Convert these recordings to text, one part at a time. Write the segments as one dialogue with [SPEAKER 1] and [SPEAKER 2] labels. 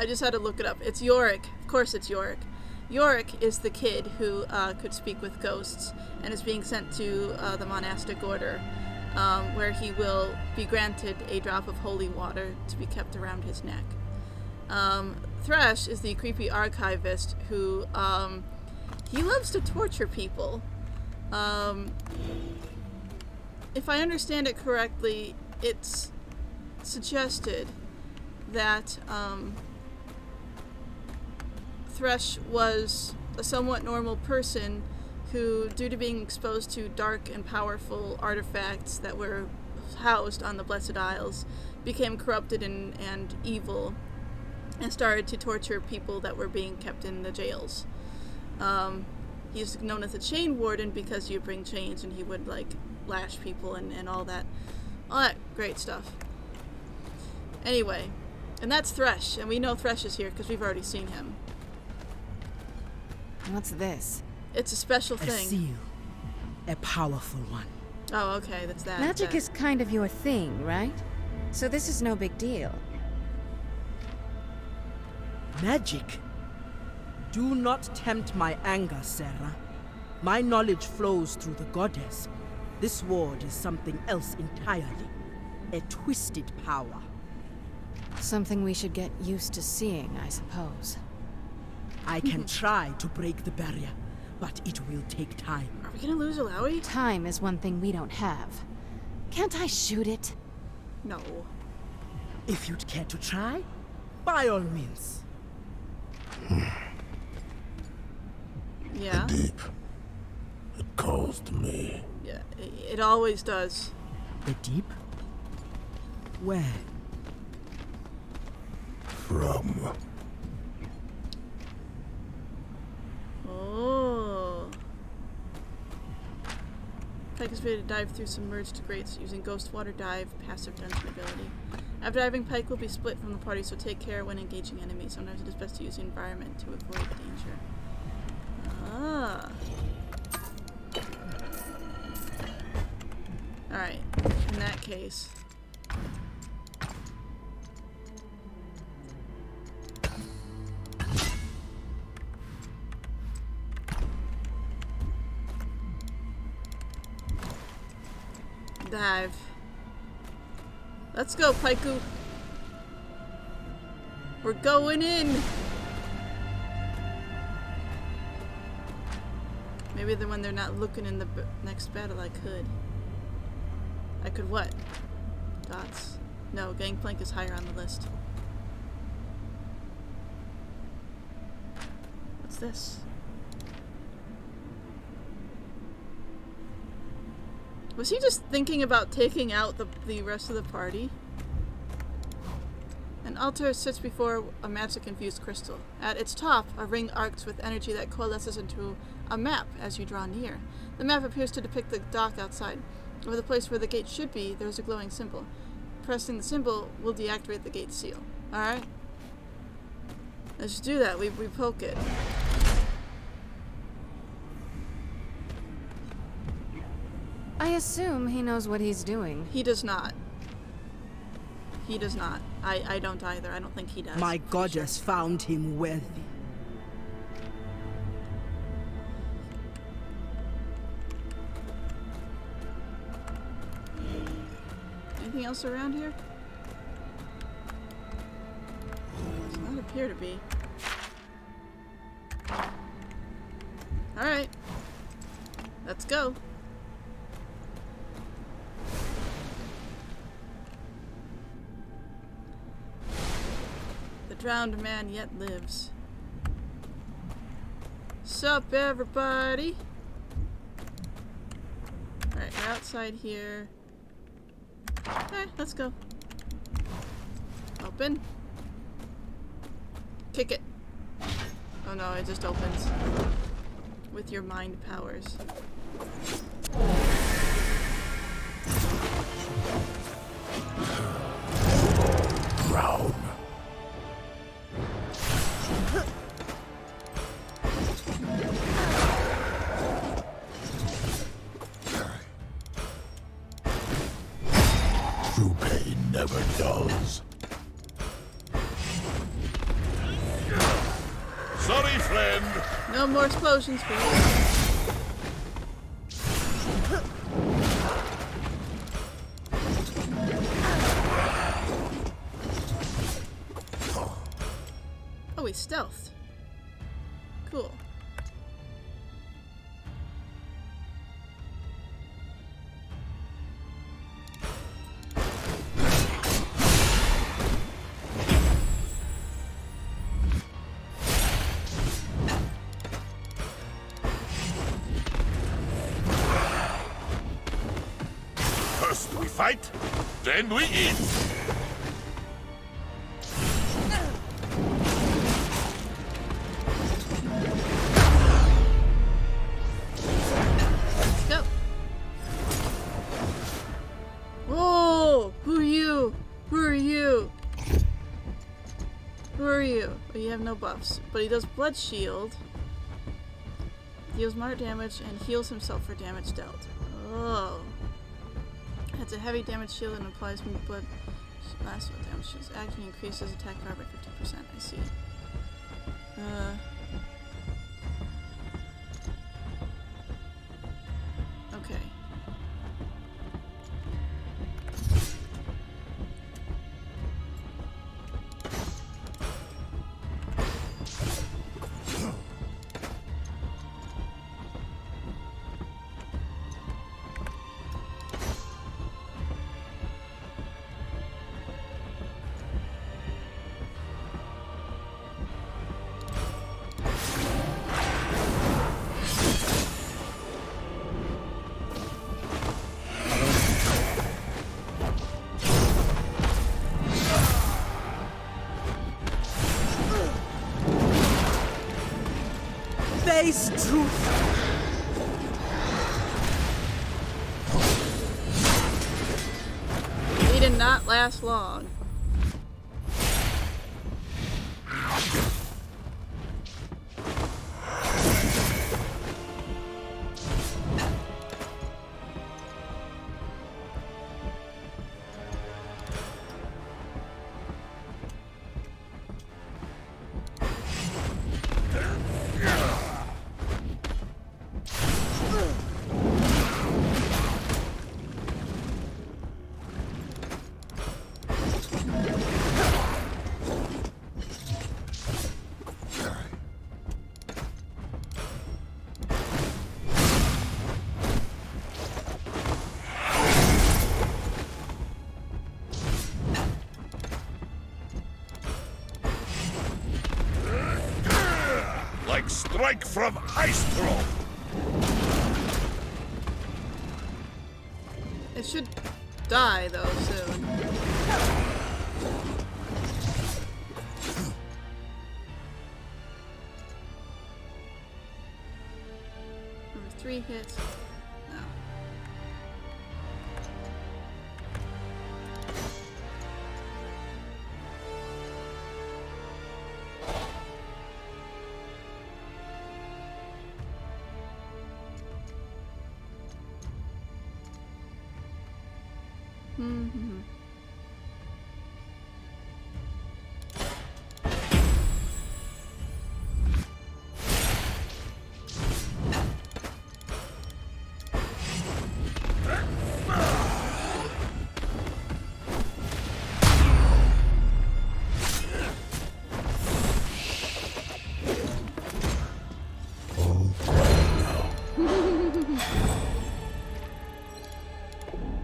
[SPEAKER 1] I just had to look it up. It's Yorick. Of course it's Yorick. Yorick is the kid who could speak with ghosts and is being sent to the monastic order, where he will be granted a drop of holy water to be kept around his neck. Thresh is the creepy archivist who, he loves to torture people. If I understand it correctly, it's suggested that Thresh was a somewhat normal person who, due to being exposed to dark and powerful artifacts that were housed on the Blessed Isles, became corrupted and evil and started to torture people that were being kept in the jails. He's known as a chain warden because you bring chains and he would like lash people and all that great stuff. Anyway, and that's Thresh, and we know Thresh is here because we've already seen him.
[SPEAKER 2] What's this?
[SPEAKER 1] It's a special thing.
[SPEAKER 3] A seal. A powerful one.
[SPEAKER 1] Oh, okay, that's that.
[SPEAKER 2] Magic is kind of your thing, right? So this is no big deal.
[SPEAKER 3] Magic? Do not tempt my anger, Sarah. My knowledge flows through the goddess. This ward is something else entirely. A twisted power.
[SPEAKER 2] Something we should get used to seeing, I suppose.
[SPEAKER 3] I can try to break the barrier, but it will take time.
[SPEAKER 1] Are we gonna lose Alawi?
[SPEAKER 2] Time is one thing we don't have. Can't I shoot it?
[SPEAKER 1] No.
[SPEAKER 3] If you'd care to try, by all means.
[SPEAKER 1] Yeah?
[SPEAKER 4] The deep. It calls to me.
[SPEAKER 1] Yeah, it always does.
[SPEAKER 3] The deep? Where?
[SPEAKER 4] From.
[SPEAKER 1] Oh. Pyke is ready to dive through submerged grates using Ghost Water Dive passive dungeon ability. After diving, Pyke will be split from the party, so take care when engaging enemies. Sometimes it is best to use the environment to avoid danger. Ah. Alright, in that case. Dive. Let's go, Pyke. We're going in. Maybe when they're not looking in the next battle, I could. I could what? Dots. No, Gangplank is higher on the list. What's this? Was he just thinking about taking out the rest of the party? An altar sits before a magic-infused crystal. At its top, a ring arcs with energy that coalesces into a map as you draw near. The map appears to depict the dock outside. Over the place where the gate should be, there is a glowing symbol. Pressing the symbol will deactivate the gate seal. Alright? Let's just do that. We poke it.
[SPEAKER 2] I assume he knows what he's doing.
[SPEAKER 1] He does not. He does not. I don't either. I don't think he does.
[SPEAKER 3] My goddess found him worthy.
[SPEAKER 1] Anything else around here? Does not appear to be. Alright. Let's go. The drowned man yet lives. Sup, everybody? Alright, we're outside here. Okay, let's go. Open. Kick it. Oh no, it just opens. With your mind powers.
[SPEAKER 4] Drown. True pain never dulls. me, friend.
[SPEAKER 1] No more explosions for you. Oh, he's stealthed. Cool.
[SPEAKER 4] First we fight, then we eat.
[SPEAKER 1] Let's go. Whoa! Who are you? Who are you? Who are you? Oh, you have no buffs, but he does blood shield. Deals moderate damage and heals himself for damage dealt. Oh. That's a heavy damage shield and applies more blood. Last one damage shields. Action increases attack power by 50%. I see. Okay.
[SPEAKER 3] Face truth.
[SPEAKER 1] He did not last long.
[SPEAKER 4] Like strike from ice throw.
[SPEAKER 1] It should die though soon. Number 3 hits. No. Mm-hmm.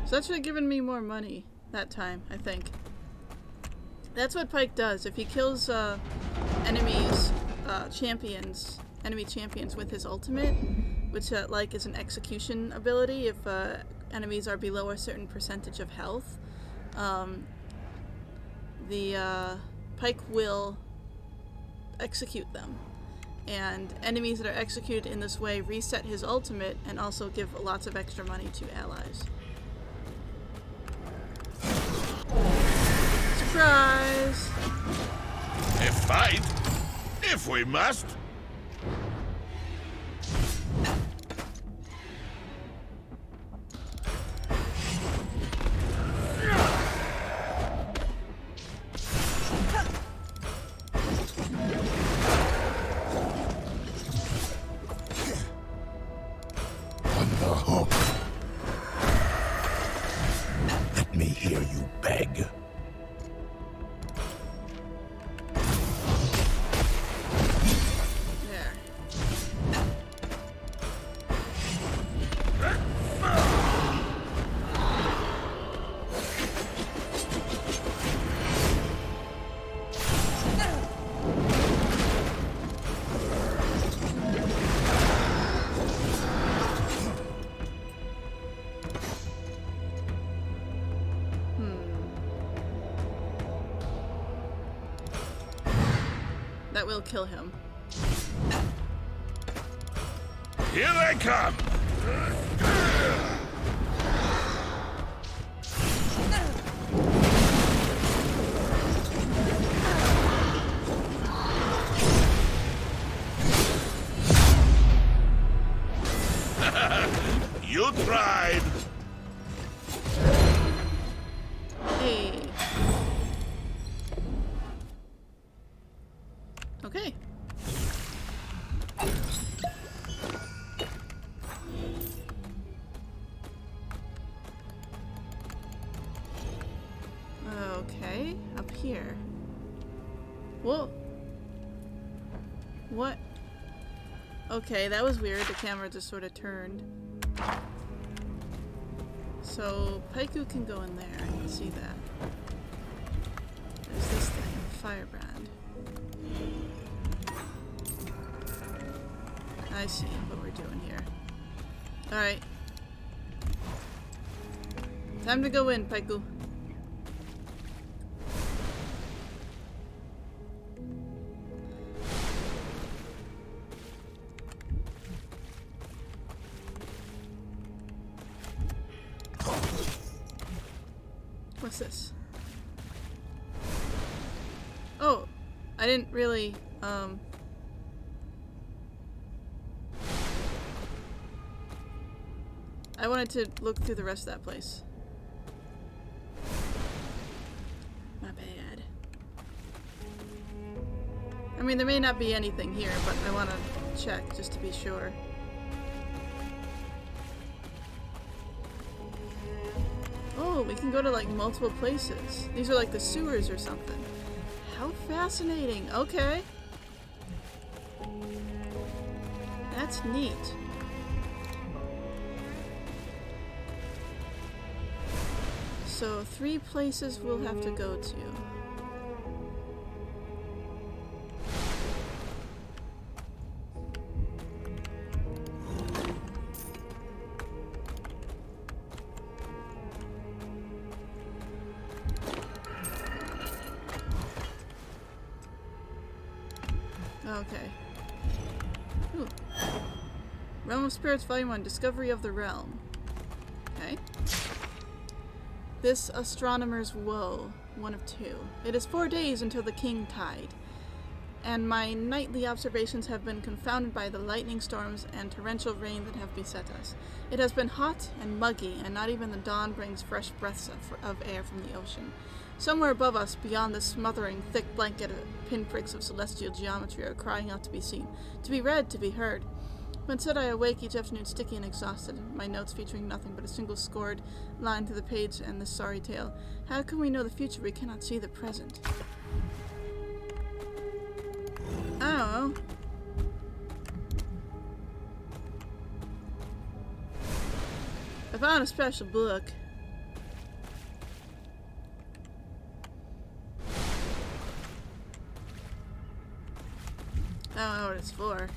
[SPEAKER 1] So that should have given me more money that time, I think. That's what Pyke does. If he kills enemies, enemy champions with his ultimate, which like is an execution ability, if enemies are below a certain percentage of health, the Pyke will execute them. And enemies that are executed in this way reset his ultimate and also give lots of extra money to allies. Surprise!
[SPEAKER 4] A fight, if we must.
[SPEAKER 1] That will kill him.
[SPEAKER 4] Here they come! You tried!
[SPEAKER 1] Hey. Okay. Okay, up here. Whoa. What? Okay, that was weird. The camera just sort of turned. So, Pyke can go in there. I can see that. There's this thing, Firebrand. I see what we're doing here. Alright. Time to go in, Pyke. What's this? Oh, I didn't really, I wanted to look through the rest of that place. My bad. I mean, there may not be anything here, but I want to check just to be sure. Oh, we can go to like multiple places. These are like the sewers or something. How fascinating. Okay. That's neat. So 3 places we'll have to go to. Okay. Ooh. Realm of Spirits, Volume 1, Discovery of the Realm. Okay. This astronomer's woe, 1 of 2. It is 4 days until the king tide, and my nightly observations have been confounded by the lightning storms and torrential rain that have beset us. It has been hot and muggy, and not even the dawn brings fresh breaths of air from the ocean. Somewhere above us, beyond the smothering, thick blanket of pinpricks of celestial geometry are crying out to be seen, to be read, to be heard. When said I awake each afternoon sticky and exhausted, my notes featuring nothing but a single scored line through the page and this sorry tale. How can we know the future we cannot see the present? I don't know. I found a special book. I don't know what it's for.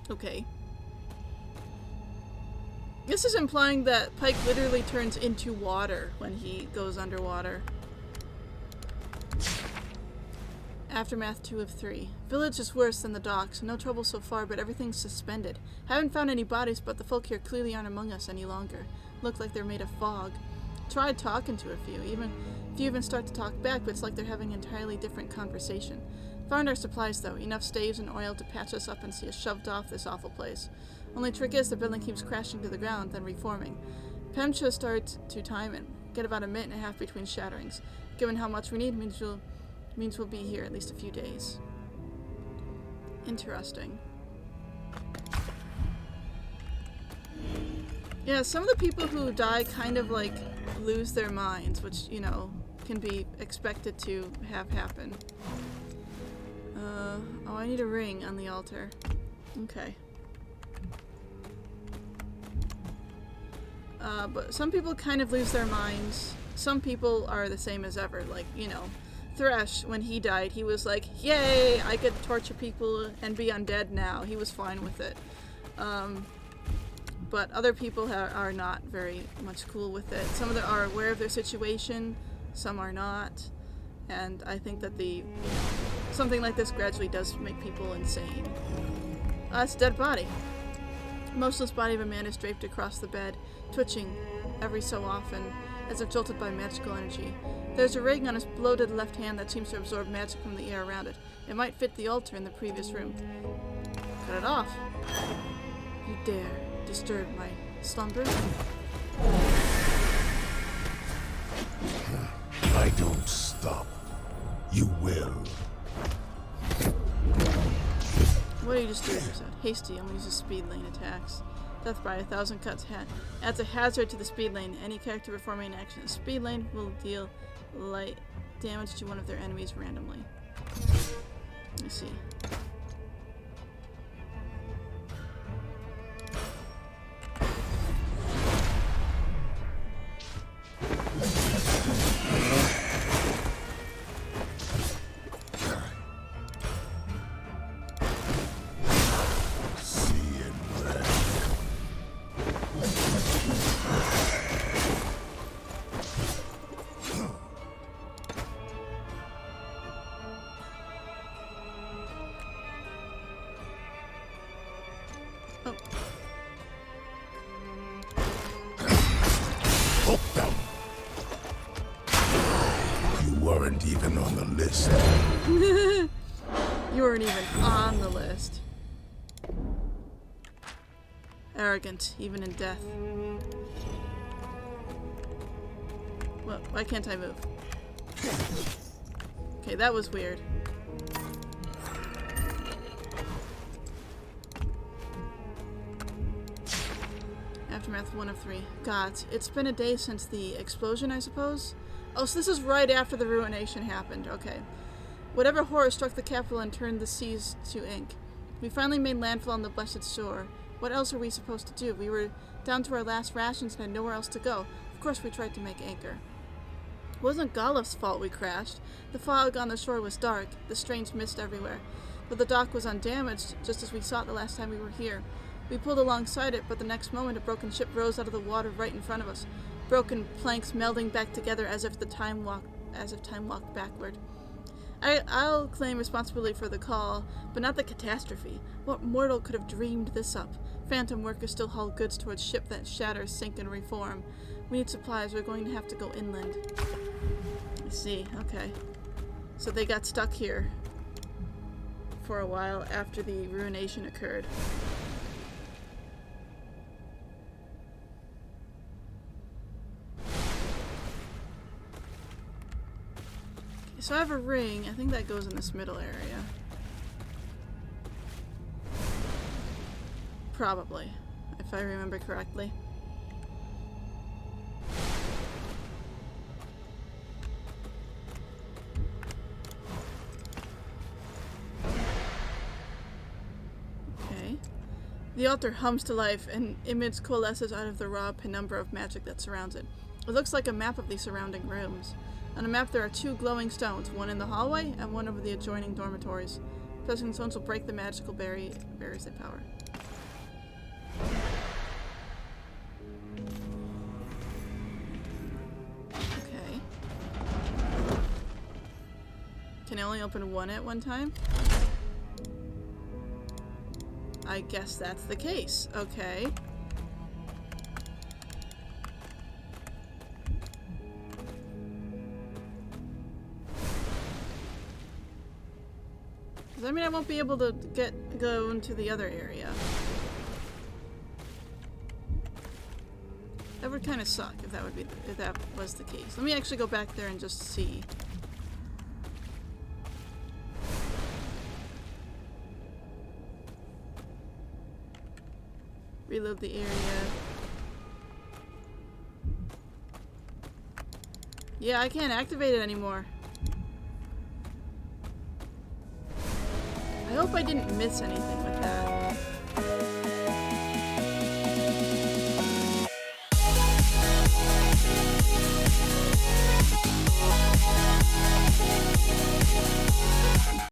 [SPEAKER 1] Okay. This is implying that Pyke literally turns into water when he goes underwater. Aftermath 2 of 3. Village is worse than the docks. No trouble so far, but everything's suspended. Haven't found any bodies, but the folk here clearly aren't among us any longer. Look like they're made of fog. Tried talking to a few, even start to talk back, but it's like they're having an entirely different conversation. Found our supplies though, enough staves and oil to patch us up and see us shoved off this awful place. Only trick is the building keeps crashing to the ground, then reforming. Pemcha starts to time it. Get about a minute and a half between shatterings. Given how much we need, means we'll be here at least a few days. Interesting. Yeah, some of the people who die kind of like lose their minds, which, you know, can be expected to have happen. Oh, I need a ring on the altar. Okay. But some people kind of lose their minds. Some people are the same as ever. Like, you know, Thresh, when he died, he was like, yay, I could torture people and be undead now. He was fine with it. but other people are not very much cool with it. Some of them are aware of their situation, some are not, and I think that something like this gradually does make people insane. It's a dead body. Motionless body of a man is draped across the bed, twitching every so often, as if jolted by magical energy. There's a ring on his bloated left hand that seems to absorb magic from the air around it. It might fit the altar in the previous room. Cut it off. You dare disturb my slumber?
[SPEAKER 4] I don't stop. You will.
[SPEAKER 1] What do you just do with yourself? Hasty only uses speed lane attacks. Death by 1,000 cuts adds a hazard to the speed lane. Any character performing an action in speed lane will deal light damage to one of their enemies randomly. Let me see.
[SPEAKER 4] Even on the list.
[SPEAKER 1] You weren't even on the list. Arrogant, even in death. Well, why can't I move? Okay, that was weird. Aftermath 1 of 3. Gods, it's been a day since the explosion, I suppose? Oh, so this is right after the ruination happened. Okay. Whatever horror struck the capital and turned the seas to ink. We finally made landfall on the blessed shore. What else are we supposed to do? We were down to our last rations and had nowhere else to go. Of course we tried to make anchor. It wasn't Goluf's fault we crashed. The fog on the shore was dark, the strange mist everywhere. But the dock was undamaged, just as we saw it the last time we were here. We pulled alongside it, but the next moment a broken ship rose out of the water right in front of us. Broken planks melding back together as if time walked backward. I'll claim responsibility for the call, but not the catastrophe. What mortal could have dreamed this up? Phantom workers still haul goods towards ship that shatters, sink, and reform. We need supplies. We're going to have to go inland. I see. Okay. So they got stuck here for a while after the ruination occurred. So I have a ring. I think that goes in this middle area. Probably, if I remember correctly. Okay. The altar hums to life, and image coalesces out of the raw penumbra of magic that surrounds it. It looks like a map of the surrounding rooms. On the map there are 2 glowing stones, one in the hallway and one over the adjoining dormitories. Pressing stones will break the magical barriers they power. Okay. Can I only open one at one time? I guess that's the case. Okay. Does that mean I won't be able to go into the other area? That would kind of suck if that was the case. Let me actually go back there and just see. Reload the area. Yeah, I can't activate it anymore. I hope I didn't miss anything with that.